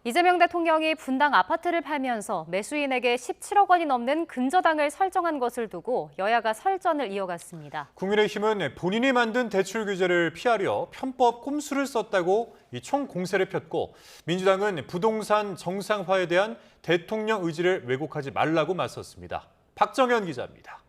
이재명 대통령이 분당 아파트를 팔면서 매수인에게 17억 원이 넘는 근저당을 설정한 것을 두고 여야가 설전을 이어갔습니다. 국민의힘은 본인이 만든 대출 규제를 피하려 편법 꼼수를 썼다고 총 공세를 폈고, 민주당은 부동산 정상화에 대한 대통령 의지를 왜곡하지 말라고 맞섰습니다. 박정현 기자입니다.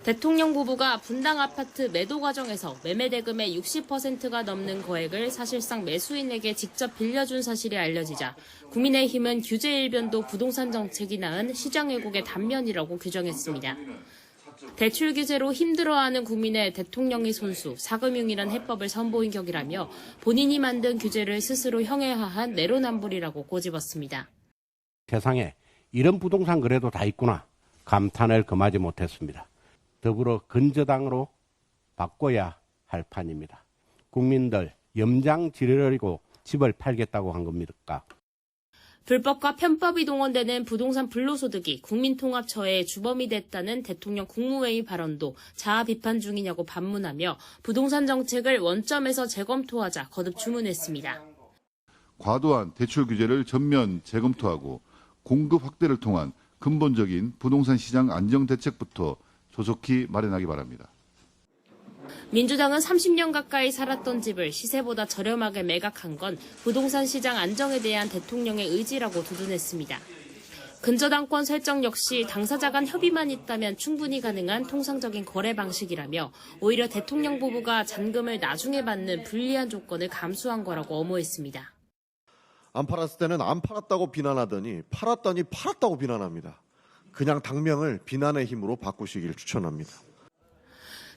대통령 부부가 분당 아파트 매도 과정에서 매매 대금의 60%가 넘는 거액을 사실상 매수인에게 직접 빌려준 사실이 알려지자 국민의힘은 규제 일변도 부동산 정책이 낳은 시장 왜곡의 단면이라고 규정했습니다. 대출 규제로 힘들어하는 국민의 대통령의 손수, 사금융이란 해법을 선보인 격이라며 본인이 만든 규제를 스스로 형해화한 내로남불이라고 꼬집었습니다. 세상에 이런 부동산 거래도 다 있구나 감탄을 금하지 못했습니다. 더불어 근저당으로 바꿔야 할 판입니다. 국민들 염장 지르려고 집을 팔겠다고 한 겁니까? 불법과 편법이 동원되는 부동산 불로소득이 국민통합처의 주범이 됐다는 대통령 국무회의 발언도 자아 비판 중이냐고 반문하며 부동산 정책을 원점에서 재검토하자 거듭 주문했습니다. 과도한 대출 규제를 전면 재검토하고 공급 확대를 통한 근본적인 부동산 시장 안정 대책부터 조속히 마련하기 바랍니다. 민주당은 30년 가까이 살았던 집을 시세보다 저렴하게 매각한 건 부동산 시장 안정에 대한 대통령의 의지라고 두둔했습니다. 근저당권 설정 역시 당사자 간 협의만 있다면 충분히 가능한 통상적인 거래 방식이라며 오히려 대통령 부부가 잔금을 나중에 받는 불리한 조건을 감수한 거라고 엄호했습니다. 안 팔았을 때는 안 팔았다고 비난하더니 팔았더니 팔았다고 비난합니다. 그냥 당명을 비난의 힘으로 바꾸시길 추천합니다.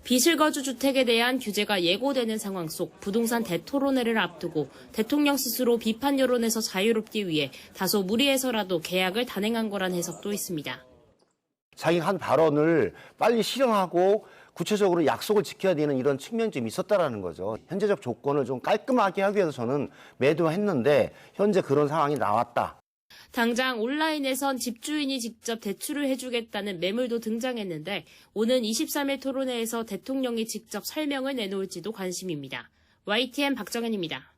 비실거주 주택에 대한 규제가 예고되는 상황 속 부동산 대토론회를 앞두고 대통령 스스로 비판 여론에서 자유롭기 위해 다소 무리해서라도 계약을 단행한 거란 해석도 있습니다. 자기 한 발언을 빨리 실행하고 구체적으로 약속을 지켜야 되는 이런 측면이 좀 있었다라는 거죠. 현재적 조건을 좀 깔끔하게 하기 위해서 저는 매도했는데 현재 그런 상황이 나왔다. 당장 온라인에선 집주인이 직접 대출을 해주겠다는 매물도 등장했는데 오는 23일 토론회에서 대통령이 직접 설명을 내놓을지도 관심입니다. YTN 박정현입니다.